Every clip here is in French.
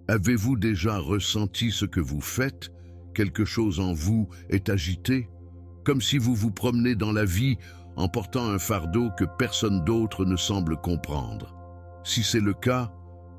Avez-vous déjà ressenti ce que vous faites? Quelque chose en vous est agité, comme si vous vous promenez dans la vie en portant un fardeau que personne d'autre ne semble comprendre. Si c'est le cas,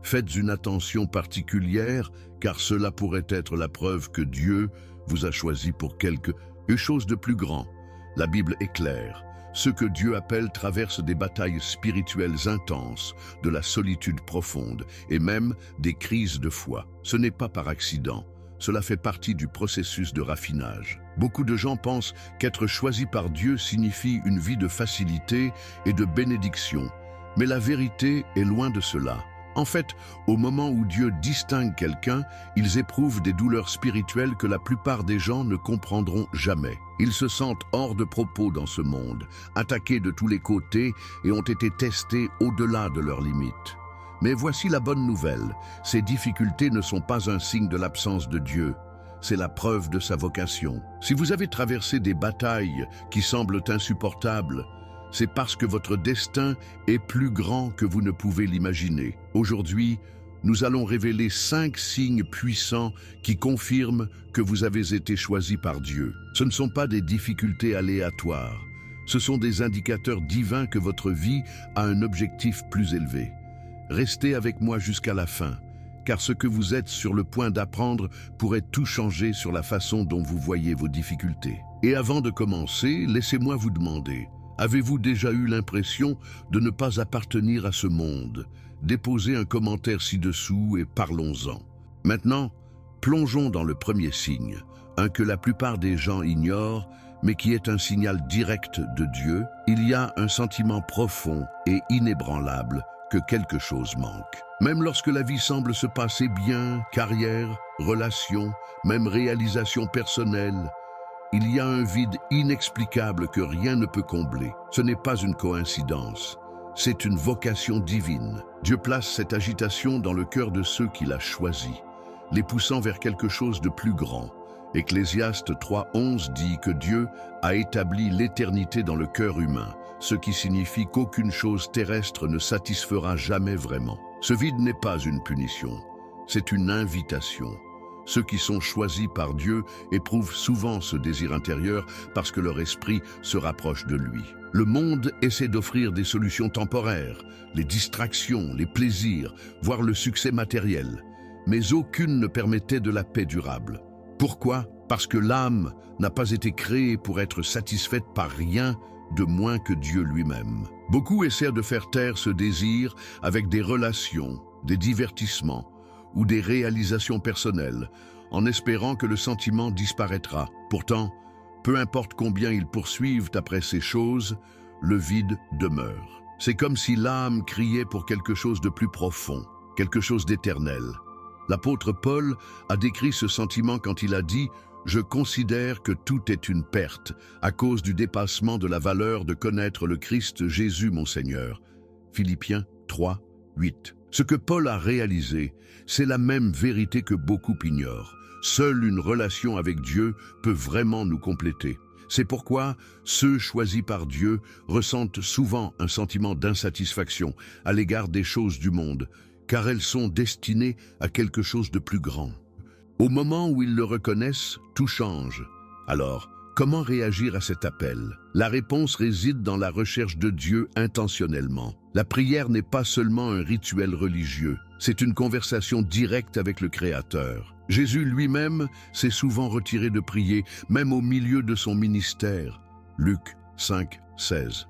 faites une attention particulière, car cela pourrait être la preuve que Dieu vous a choisi pour quelque chose de plus grand. La Bible est claire. Ceux que Dieu appelle traversent des batailles spirituelles intenses, de la solitude profonde et même des crises de foi. Ce n'est pas par accident. Cela fait partie du processus de raffinage. Beaucoup de gens pensent qu'être choisi par Dieu signifie une vie de facilité et de bénédiction. Mais la vérité est loin de cela. En fait, au moment où Dieu distingue quelqu'un, ils éprouvent des douleurs spirituelles que la plupart des gens ne comprendront jamais. Ils se sentent hors de propos dans ce monde, attaqués de tous les côtés et ont été testés au-delà de leurs limites. Mais voici la bonne nouvelle, ces difficultés ne sont pas un signe de l'absence de Dieu, c'est la preuve de sa vocation. Si vous avez traversé des batailles qui semblent insupportables, c'est parce que votre destin est plus grand que vous ne pouvez l'imaginer. Aujourd'hui, nous allons révéler 5 signes puissants qui confirment que vous avez été choisi par Dieu. Ce ne sont pas des difficultés aléatoires, ce sont des indicateurs divins que votre vie a un objectif plus élevé. Restez avec moi jusqu'à la fin, car ce que vous êtes sur le point d'apprendre pourrait tout changer sur la façon dont vous voyez vos difficultés. Et avant de commencer, laissez-moi vous demander, avez-vous déjà eu l'impression de ne pas appartenir à ce monde? Déposez un commentaire ci-dessous et parlons-en. Maintenant, plongeons dans le premier signe, un que la plupart des gens ignorent, mais qui est un signal direct de Dieu. Il y a un sentiment profond et inébranlable que quelque chose manque. Même lorsque la vie semble se passer bien, carrière, relations, même réalisation personnelle, il y a un vide inexplicable que rien ne peut combler. Ce n'est pas une coïncidence, c'est une vocation divine. Dieu place cette agitation dans le cœur de ceux qu'il a choisis, les poussant vers quelque chose de plus grand. Ecclésiaste 3:11 dit que Dieu a établi l'éternité dans le cœur humain, ce qui signifie qu'aucune chose terrestre ne satisfera jamais vraiment. Ce vide n'est pas une punition, c'est une invitation. Ceux qui sont choisis par Dieu éprouvent souvent ce désir intérieur parce que leur esprit se rapproche de lui. Le monde essaie d'offrir des solutions temporaires, les distractions, les plaisirs, voire le succès matériel, mais aucune ne permettait de la paix durable. Pourquoi? Parce que l'âme n'a pas été créée pour être satisfaite par rien de moins que Dieu lui-même. Beaucoup essaient de faire taire ce désir avec des relations, des divertissements ou des réalisations personnelles, en espérant que le sentiment disparaîtra. Pourtant, peu importe combien ils poursuivent après ces choses, le vide demeure. C'est comme si l'âme criait pour quelque chose de plus profond, quelque chose d'éternel. L'apôtre Paul a décrit ce sentiment quand il a dit « Je considère que tout est une perte à cause du dépassement de la valeur de connaître le Christ Jésus mon Seigneur. » Philippiens 3:8. Ce que Paul a réalisé, c'est la même vérité que beaucoup ignorent. Seule une relation avec Dieu peut vraiment nous compléter. C'est pourquoi ceux choisis par Dieu ressentent souvent un sentiment d'insatisfaction à l'égard des choses du monde, car elles sont destinées à quelque chose de plus grand. Au moment où ils le reconnaissent, tout change. Alors, comment réagir à cet appel? La réponse réside dans la recherche de Dieu intentionnellement. La prière n'est pas seulement un rituel religieux, c'est une conversation directe avec le Créateur. Jésus lui-même s'est souvent retiré de prier, même au milieu de son ministère. Luc 5:16.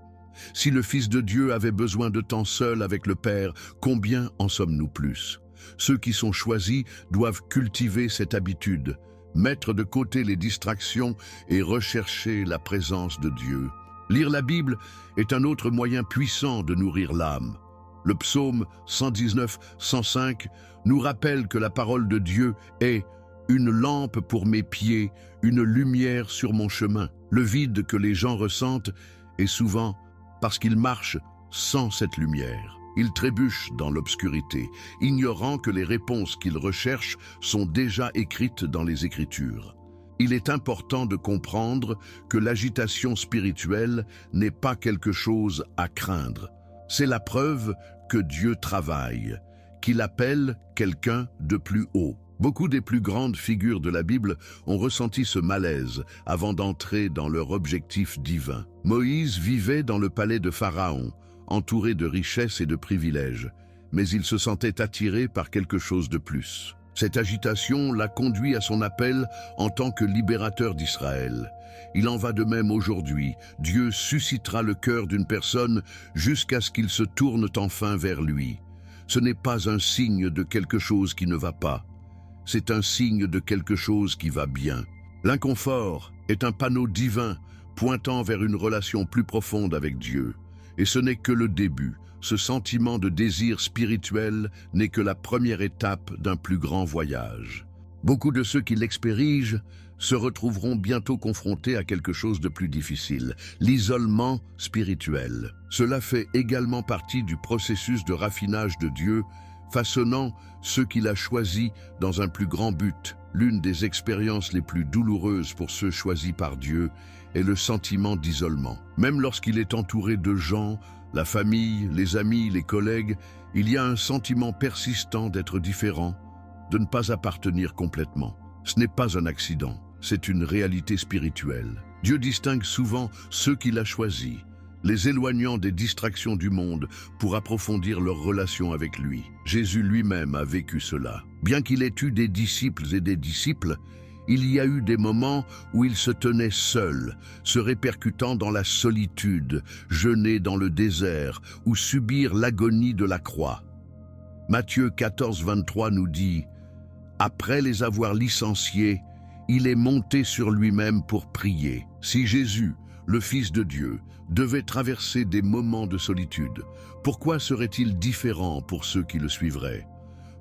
Si le Fils de Dieu avait besoin de temps seul avec le Père, combien en sommes-nous plus? Ceux qui sont choisis doivent cultiver cette habitude, mettre de côté les distractions et rechercher la présence de Dieu. Lire la Bible est un autre moyen puissant de nourrir l'âme. Le psaume 119-105 nous rappelle que la parole de Dieu est « une lampe pour mes pieds, une lumière sur mon chemin ». Le vide que les gens ressentent est souvent parce qu'ils marchent sans cette lumière. Ils trébuchent dans l'obscurité, ignorant que les réponses qu'ils recherchent sont déjà écrites dans les Écritures. Il est important de comprendre que l'agitation spirituelle n'est pas quelque chose à craindre. C'est la preuve que Dieu travaille, qu'il appelle quelqu'un de plus haut. Beaucoup des plus grandes figures de la Bible ont ressenti ce malaise avant d'entrer dans leur objectif divin. Moïse vivait dans le palais de Pharaon, entouré de richesses et de privilèges, mais il se sentait attiré par quelque chose de plus. Cette agitation l'a conduit à son appel en tant que libérateur d'Israël. Il en va de même aujourd'hui. Dieu suscitera le cœur d'une personne jusqu'à ce qu'il se tourne enfin vers lui. Ce n'est pas un signe de quelque chose qui ne va pas. C'est un signe de quelque chose qui va bien. L'inconfort est un panneau divin pointant vers une relation plus profonde avec Dieu. Et ce n'est que le début. Ce sentiment de désir spirituel n'est que la première étape d'un plus grand voyage. Beaucoup de ceux qui l'expérimentent se retrouveront bientôt confrontés à quelque chose de plus difficile, l'isolement spirituel. Cela fait également partie du processus de raffinage de Dieu, façonnant ceux qu'il a choisis dans un plus grand but. L'une des expériences les plus douloureuses pour ceux choisis par Dieu est le sentiment d'isolement. Même lorsqu'il est entouré de gens, la famille, les amis, les collègues, il y a un sentiment persistant d'être différent, de ne pas appartenir complètement. Ce n'est pas un accident, c'est une réalité spirituelle. Dieu distingue souvent ceux qu'il a choisis, les éloignant des distractions du monde pour approfondir leur relation avec lui. Jésus lui-même a vécu cela. Bien qu'il ait eu des disciples et des disciples, il y a eu des moments où il se tenait seul, se répercutant dans la solitude, jeûner dans le désert ou subir l'agonie de la croix. Matthieu 14, 23 nous dit « Après les avoir licenciés, il est monté sur lui-même pour prier. » Si Jésus, le Fils de Dieu, devait traverser des moments de solitude, pourquoi serait-il différent pour ceux qui le suivraient?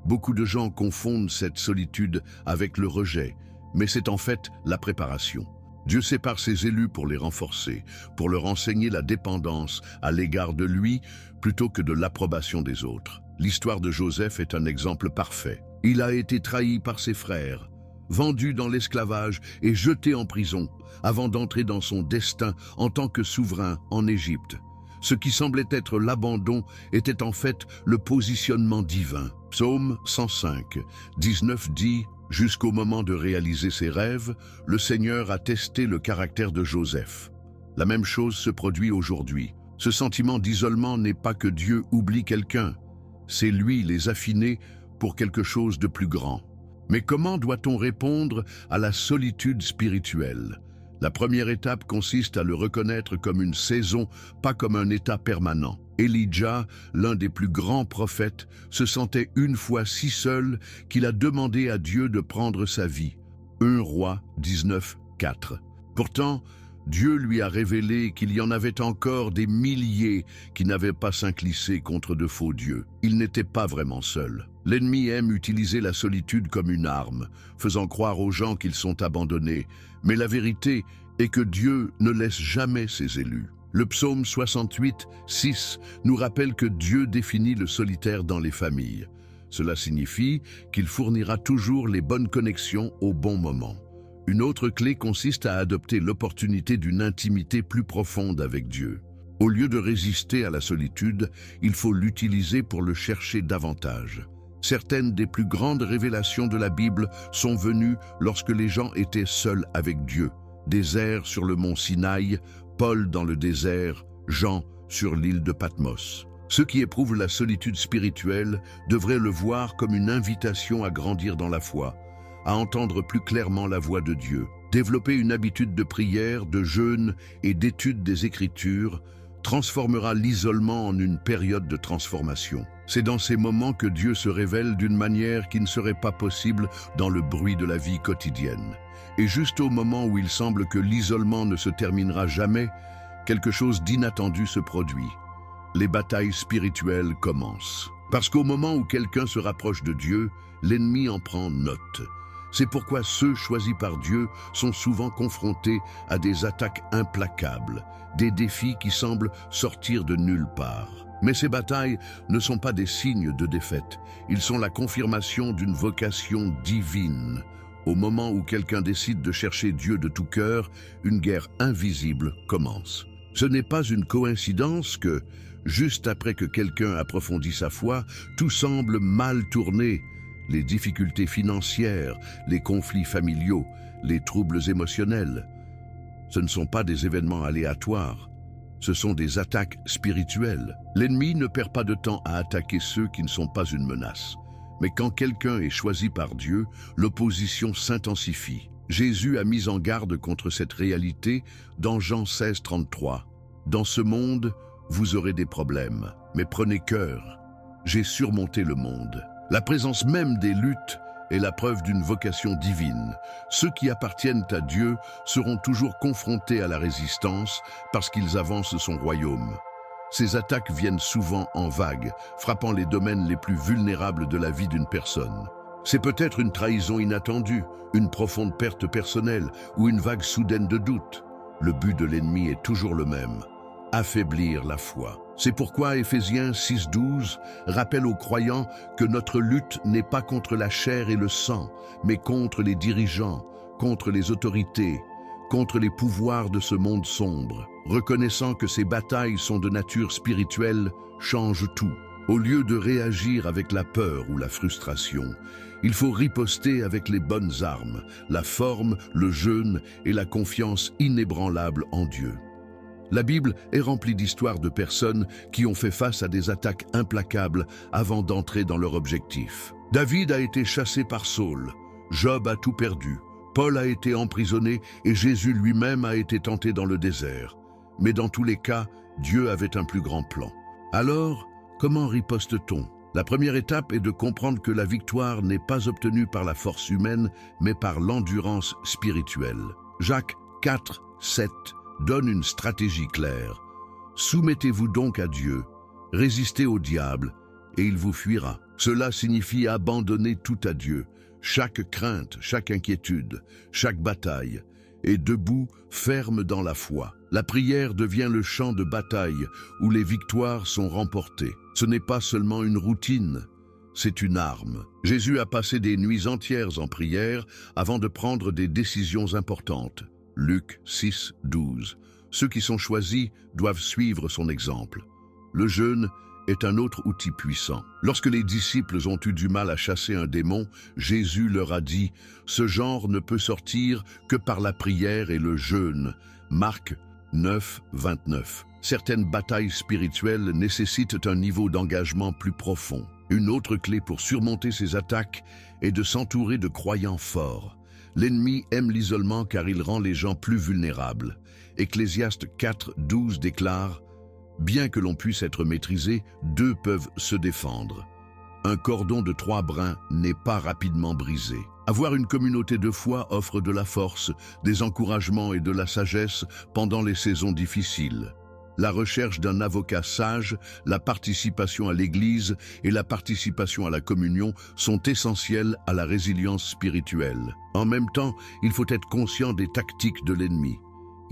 Beaucoup de gens confondent cette solitude avec le rejet, mais c'est en fait la préparation. Dieu sépare ses élus pour les renforcer, pour leur enseigner la dépendance à l'égard de lui plutôt que de l'approbation des autres. L'histoire de Joseph est un exemple parfait. Il a été trahi par ses frères, vendu dans l'esclavage et jeté en prison, avant d'entrer dans son destin en tant que souverain en Égypte. Ce qui semblait être l'abandon était en fait le positionnement divin. Psaume 105, 19 dit « Jusqu'au moment de réaliser ses rêves, le Seigneur a testé le caractère de Joseph. » La même chose se produit aujourd'hui. Ce sentiment d'isolement n'est pas que Dieu oublie quelqu'un, c'est lui les affiner pour quelque chose de plus grand. Mais comment doit-on répondre à la solitude spirituelle? La première étape consiste à le reconnaître comme une saison, pas comme un état permanent. Elijah, l'un des plus grands prophètes, se sentait une fois si seul qu'il a demandé à Dieu de prendre sa vie. 1 Roi 19, 4. Pourtant, Dieu lui a révélé qu'il y en avait encore des milliers qui n'avaient pas s'inclissé contre de faux dieux. Il n'était pas vraiment seul. L'ennemi aime utiliser la solitude comme une arme, faisant croire aux gens qu'ils sont abandonnés. Mais la vérité est que Dieu ne laisse jamais ses élus. Le psaume 68, 6 nous rappelle que Dieu définit le solitaire dans les familles. Cela signifie qu'il fournira toujours les bonnes connexions au bon moment. Une autre clé consiste à adopter l'opportunité d'une intimité plus profonde avec Dieu. Au lieu de résister à la solitude, il faut l'utiliser pour le chercher davantage. Certaines des plus grandes révélations de la Bible sont venues lorsque les gens étaient seuls avec Dieu. Désert sur le mont Sinaï, Paul dans le désert, Jean sur l'île de Patmos. Ceux qui éprouvent la solitude spirituelle devraient le voir comme une invitation à grandir dans la foi, à entendre plus clairement la voix de Dieu. Développer une habitude de prière, de jeûne et d'étude des Écritures transformera l'isolement en une période de transformation. C'est dans ces moments que Dieu se révèle d'une manière qui ne serait pas possible dans le bruit de la vie quotidienne. Et juste au moment où il semble que l'isolement ne se terminera jamais, quelque chose d'inattendu se produit. Les batailles spirituelles commencent. Parce qu'au moment où quelqu'un se rapproche de Dieu, l'ennemi en prend note. C'est pourquoi ceux choisis par Dieu sont souvent confrontés à des attaques implacables, des défis qui semblent sortir de nulle part. Mais ces batailles ne sont pas des signes de défaite, ils sont la confirmation d'une vocation divine. Au moment où quelqu'un décide de chercher Dieu de tout cœur, une guerre invisible commence. Ce n'est pas une coïncidence que, Juste après que quelqu'un approfondit sa foi, tout semble mal tourner. Les difficultés financières, les conflits familiaux, les troubles émotionnels. Ce ne sont pas des événements aléatoires, ce sont des attaques spirituelles. L'ennemi ne perd pas de temps à attaquer ceux qui ne sont pas une menace. Mais quand quelqu'un est choisi par Dieu, l'opposition s'intensifie. Jésus a mis en garde contre cette réalité dans Jean 16, 33. « Dans ce monde, vous aurez des problèmes, mais prenez cœur, j'ai surmonté le monde. » La présence même des luttes est la preuve d'une vocation divine. Ceux qui appartiennent à Dieu seront toujours confrontés à la résistance parce qu'ils avancent son royaume. Ces attaques viennent souvent en vagues, frappant les domaines les plus vulnérables de la vie d'une personne. C'est peut-être une trahison inattendue, une profonde perte personnelle ou une vague soudaine de doute. Le but de l'ennemi est toujours le même: affaiblir la foi. C'est pourquoi Éphésiens 6,12 rappelle aux croyants que notre lutte n'est pas contre la chair et le sang, mais contre les dirigeants, contre les autorités, contre les pouvoirs de ce monde sombre. Reconnaissant que ces batailles sont de nature spirituelle, change tout. Au lieu de réagir avec la peur ou la frustration, il faut riposter avec les bonnes armes, la forme, le jeûne et la confiance inébranlable en Dieu. La Bible est remplie d'histoires de personnes qui ont fait face à des attaques implacables avant d'entrer dans leur objectif. David a été chassé par Saul, Job a tout perdu, Paul a été emprisonné et Jésus lui-même a été tenté dans le désert. Mais dans tous les cas, Dieu avait un plus grand plan. Alors, comment riposte-t-on? La première étape est de comprendre que la victoire n'est pas obtenue par la force humaine, mais par l'endurance spirituelle. Jacques 4, 7 donne une stratégie claire. Soumettez-vous donc à Dieu, résistez au diable, et il vous fuira. Cela signifie abandonner tout à Dieu, chaque crainte, chaque inquiétude, chaque bataille, et debout, ferme dans la foi. La prière devient le champ de bataille où les victoires sont remportées. Ce n'est pas seulement une routine, c'est une arme. Jésus a passé des nuits entières en prière avant de prendre des décisions importantes. Luc 6, 12. Ceux qui sont choisis doivent suivre son exemple. Le jeûne est un autre outil puissant. Lorsque les disciples ont eu du mal à chasser un démon, Jésus leur a dit « Ce genre ne peut sortir que par la prière et le jeûne ». Marc 9, 29. Certaines batailles spirituelles nécessitent un niveau d'engagement plus profond. Une autre clé pour surmonter ces attaques est de s'entourer de croyants forts. L'ennemi aime l'isolement car il rend les gens plus vulnérables. Ecclésiaste 4, 12 déclare « Bien que l'on puisse être maîtrisé, deux peuvent se défendre. Un cordon de 3 brins n'est pas rapidement brisé. » Avoir une communauté de foi offre de la force, des encouragements et de la sagesse pendant les saisons difficiles. La recherche d'un avocat sage, la participation à l'église et la participation à la communion sont essentielles à la résilience spirituelle. En même temps, il faut être conscient des tactiques de l'ennemi.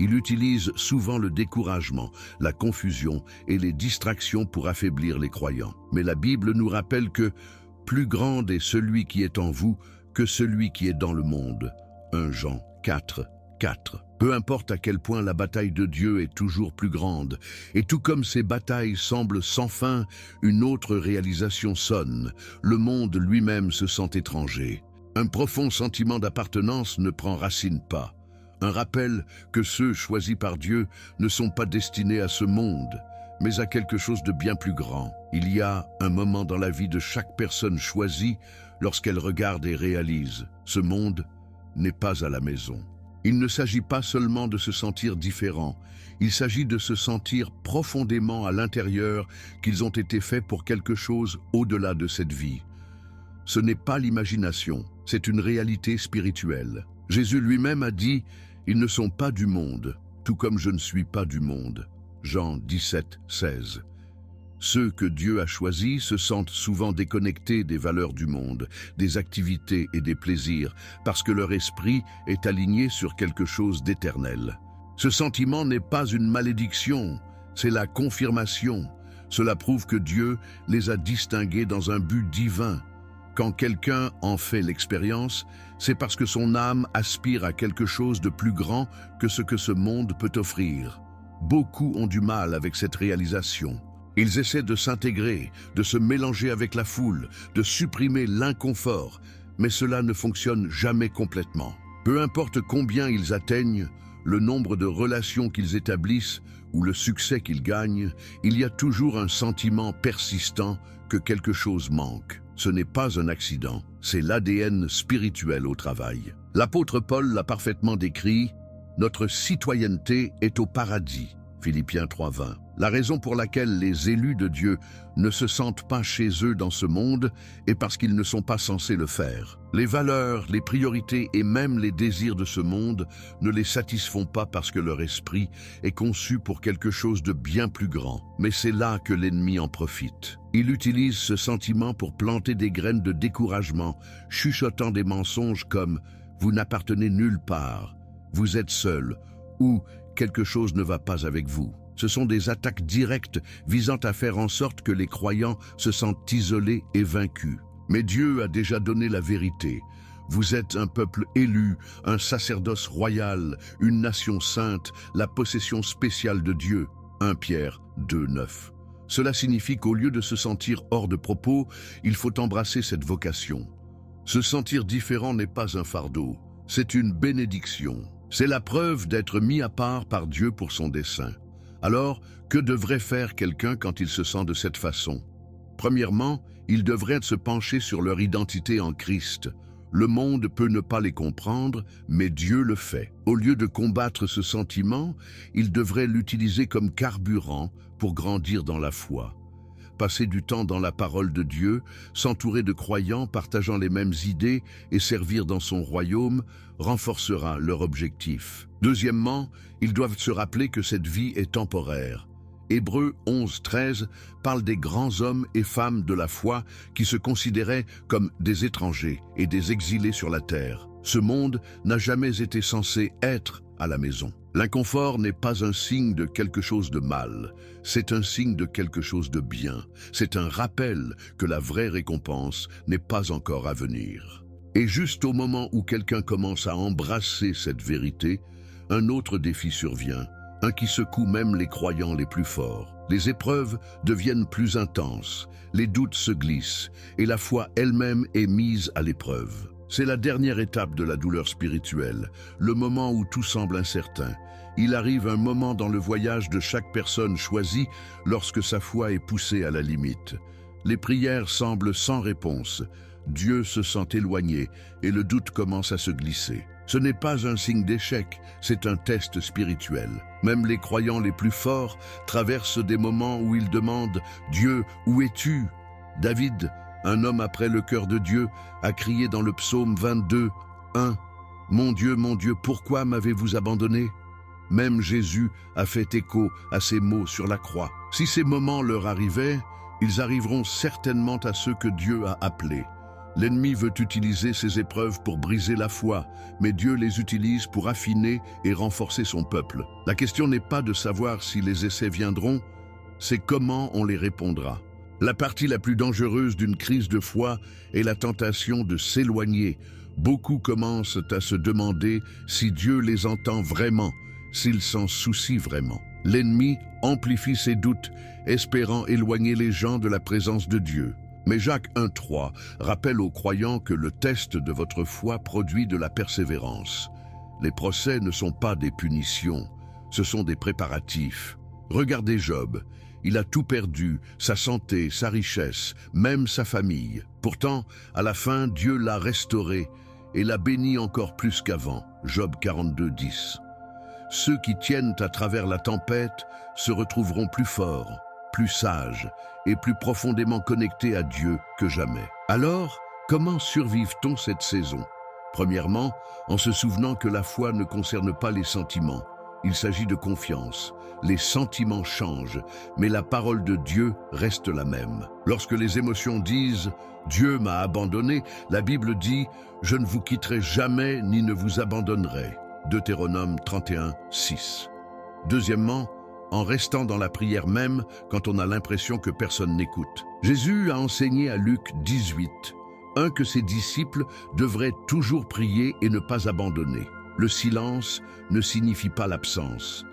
Il utilise souvent le découragement, la confusion et les distractions pour affaiblir les croyants. Mais la Bible nous rappelle que « plus grand est celui qui est en vous que celui qui est dans le monde ». 1 Jean 4, 4. Peu importe à quel point la bataille de Dieu est toujours plus grande, et tout comme ces batailles semblent sans fin, une autre réalisation sonne. Le monde lui-même se sent étranger. Un profond sentiment d'appartenance ne prend racine pas. Un rappel que ceux choisis par Dieu ne sont pas destinés à ce monde, mais à quelque chose de bien plus grand. Il y a un moment dans la vie de chaque personne choisie lorsqu'elle regarde et réalise « Ce monde n'est pas à la maison ». Il ne s'agit pas seulement de se sentir différent, il s'agit de se sentir profondément à l'intérieur qu'ils ont été faits pour quelque chose au-delà de cette vie. Ce n'est pas l'imagination, c'est une réalité spirituelle. Jésus lui-même a dit « Ils ne sont pas du monde, tout comme je ne suis pas du monde ». Jean 17, 16. Ceux que Dieu a choisis se sentent souvent déconnectés des valeurs du monde, des activités et des plaisirs, parce que leur esprit est aligné sur quelque chose d'éternel. Ce sentiment n'est pas une malédiction, c'est la confirmation. Cela prouve que Dieu les a distingués dans un but divin. Quand quelqu'un en fait l'expérience, c'est parce que son âme aspire à quelque chose de plus grand que ce que ce monde peut offrir. Beaucoup ont du mal avec cette réalisation. Ils essaient de s'intégrer, de se mélanger avec la foule, de supprimer l'inconfort, mais cela ne fonctionne jamais complètement. Peu importe combien ils atteignent, le nombre de relations qu'ils établissent ou le succès qu'ils gagnent, il y a toujours un sentiment persistant que quelque chose manque. Ce n'est pas un accident, c'est l'ADN spirituel au travail. L'apôtre Paul l'a parfaitement décrit, « Notre citoyenneté est au paradis ». Philippiens 3:20. La raison pour laquelle les élus de Dieu ne se sentent pas chez eux dans ce monde est parce qu'ils ne sont pas censés le faire. Les valeurs, les priorités et même les désirs de ce monde ne les satisfont pas parce que leur esprit est conçu pour quelque chose de bien plus grand. Mais c'est là que l'ennemi en profite. Il utilise ce sentiment pour planter des graines de découragement, chuchotant des mensonges comme « vous n'appartenez nulle part »,« vous êtes seul » ou « quelque chose ne va pas avec vous ». Ce sont des attaques directes visant à faire en sorte que les croyants se sentent isolés et vaincus. Mais Dieu a déjà donné la vérité. Vous êtes un peuple élu, un sacerdoce royal, une nation sainte, la possession spéciale de Dieu. 1 Pierre 2:9. Cela signifie qu'au lieu de se sentir hors de propos, il faut embrasser cette vocation. Se sentir différent n'est pas un fardeau, c'est une bénédiction. C'est la preuve d'être mis à part par Dieu pour son dessein. Alors, que devrait faire quelqu'un quand il se sent de cette façon? Premièrement, il devrait se pencher sur leur identité en Christ. Le monde peut ne pas les comprendre, mais Dieu le fait. Au lieu de combattre ce sentiment, il devrait l'utiliser comme carburant pour grandir dans la foi. Passer du temps dans la parole de Dieu, s'entourer de croyants partageant les mêmes idées et servir dans son royaume renforcera leur objectif. Deuxièmement, ils doivent se rappeler que cette vie est temporaire. Hébreux 11:13 parle des grands hommes et femmes de la foi qui se considéraient comme des étrangers et des exilés sur la terre. Ce monde n'a jamais été censé être à la maison. L'inconfort n'est pas un signe de quelque chose de mal, c'est un signe de quelque chose de bien. C'est un rappel que la vraie récompense n'est pas encore à venir. Et juste au moment où quelqu'un commence à embrasser cette vérité, un autre défi survient, un qui secoue même les croyants les plus forts. Les épreuves deviennent plus intenses, les doutes se glissent, et la foi elle-même est mise à l'épreuve. C'est la dernière étape de la douleur spirituelle, le moment où tout semble incertain. Il arrive un moment dans le voyage de chaque personne choisie lorsque sa foi est poussée à la limite. Les prières semblent sans réponse, Dieu se sent éloigné et le doute commence à se glisser. Ce n'est pas un signe d'échec, c'est un test spirituel. Même les croyants les plus forts traversent des moments où ils demandent « Dieu, où es-tu » David, un homme après le cœur de Dieu, a crié dans le psaume 22:1 « Mon Dieu, pourquoi m'avez-vous abandonné ?» Même Jésus a fait écho à ces mots sur la croix. Si ces moments leur arrivaient, ils arriveront certainement à ceux que Dieu a appelés. L'ennemi veut utiliser ces épreuves pour briser la foi, mais Dieu les utilise pour affiner et renforcer son peuple. La question n'est pas de savoir si les essais viendront, c'est comment on les répondra. La partie la plus dangereuse d'une crise de foi est la tentation de s'éloigner. Beaucoup commencent à se demander si Dieu les entend vraiment, s'il s'en soucie vraiment. L'ennemi amplifie ses doutes, espérant éloigner les gens de la présence de Dieu. Mais Jacques 1:3 rappelle aux croyants que le test de votre foi produit de la persévérance. Les procès ne sont pas des punitions, ce sont des préparatifs. Regardez Job, il a tout perdu, sa santé, sa richesse, même sa famille. Pourtant, à la fin, Dieu l'a restauré et l'a béni encore plus qu'avant. Job 42:10. Ceux qui tiennent à travers la tempête se retrouveront plus forts, plus sages et plus profondément connectés à Dieu que jamais. Alors, comment survive-t-on cette saison? Premièrement, en se souvenant que la foi ne concerne pas les sentiments. Il s'agit de confiance. Les sentiments changent, mais la parole de Dieu reste la même. Lorsque les émotions disent « Dieu m'a abandonné », la Bible dit « Je ne vous quitterai jamais ni ne vous abandonnerai ». Deutéronome 31:6. Deuxièmement, en restant dans la prière même quand on a l'impression que personne n'écoute. Jésus a enseigné à Luc 18:1 que ses disciples devraient toujours prier et ne pas abandonner. Le silence ne signifie pas l'absence.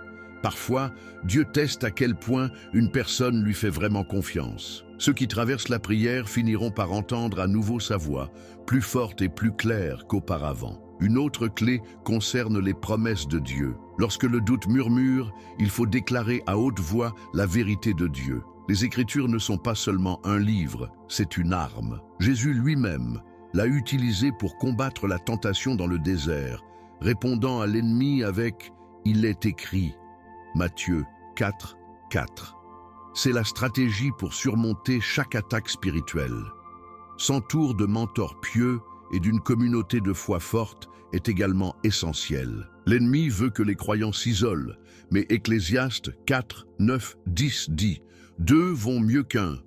Parfois, Dieu teste à quel point une personne lui fait vraiment confiance. Ceux qui traversent la prière finiront par entendre à nouveau sa voix, plus forte et plus claire qu'auparavant. Une autre clé concerne les promesses de Dieu. Lorsque le doute murmure, il faut déclarer à haute voix la vérité de Dieu. Les Écritures ne sont pas seulement un livre, c'est une arme. Jésus lui-même l'a utilisée pour combattre la tentation dans le désert, répondant à l'ennemi avec « Il est écrit ». Matthieu 4, 4. C'est la stratégie pour surmonter chaque attaque spirituelle. S'entourer de mentors pieux et d'une communauté de foi forte est également essentiel. L'ennemi veut que les croyants s'isolent, mais Ecclésiaste 4, 9, 10 dit « Deux vont mieux qu'un.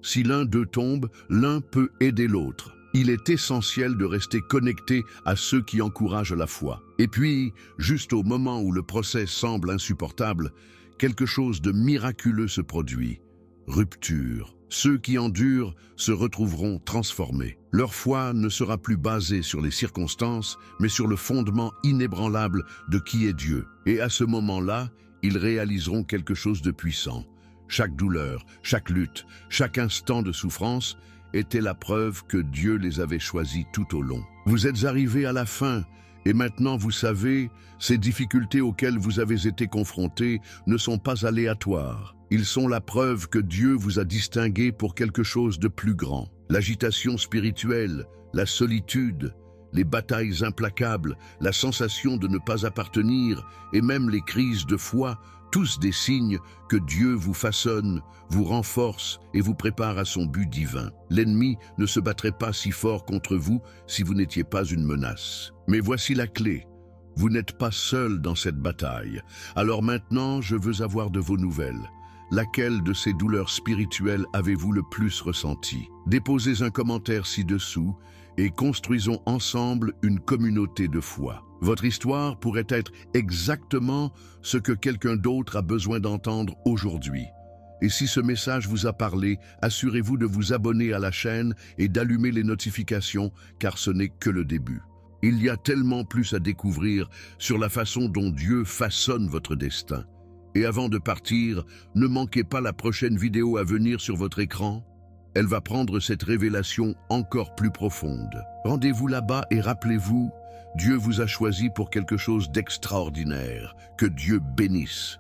Si l'un d'eux tombe, l'un peut aider l'autre. » Il est essentiel de rester connecté à ceux qui encouragent la foi. Et puis, juste au moment où le procès semble insupportable, quelque chose de miraculeux se produit. Rupture. Ceux qui endurent se retrouveront transformés. Leur foi ne sera plus basée sur les circonstances, mais sur le fondement inébranlable de qui est Dieu. Et à ce moment-là, ils réaliseront quelque chose de puissant. Chaque douleur, chaque lutte, chaque instant de souffrance était la preuve que Dieu les avait choisis tout au long. Vous êtes arrivés à la fin, et maintenant vous savez, ces difficultés auxquelles vous avez été confrontés ne sont pas aléatoires. Ils sont la preuve que Dieu vous a distingué pour quelque chose de plus grand. L'agitation spirituelle, la solitude, les batailles implacables, la sensation de ne pas appartenir et même les crises de foi, tous des signes que Dieu vous façonne, vous renforce et vous prépare à son but divin. L'ennemi ne se battrait pas si fort contre vous si vous n'étiez pas une menace. Mais voici la clé. Vous n'êtes pas seul dans cette bataille. Alors maintenant, je veux avoir de vos nouvelles. Laquelle de ces douleurs spirituelles avez-vous le plus ressenti? Déposez un commentaire ci-dessous et construisons ensemble une communauté de foi. Votre histoire pourrait être exactement ce que quelqu'un d'autre a besoin d'entendre aujourd'hui. Et si ce message vous a parlé, assurez-vous de vous abonner à la chaîne et d'allumer les notifications, car ce n'est que le début. Il y a tellement plus à découvrir sur la façon dont Dieu façonne votre destin. Et avant de partir, ne manquez pas la prochaine vidéo à venir sur votre écran. Elle va prendre cette révélation encore plus profonde. Rendez-vous là-bas et rappelez-vous, Dieu vous a choisi pour quelque chose d'extraordinaire. Que Dieu bénisse.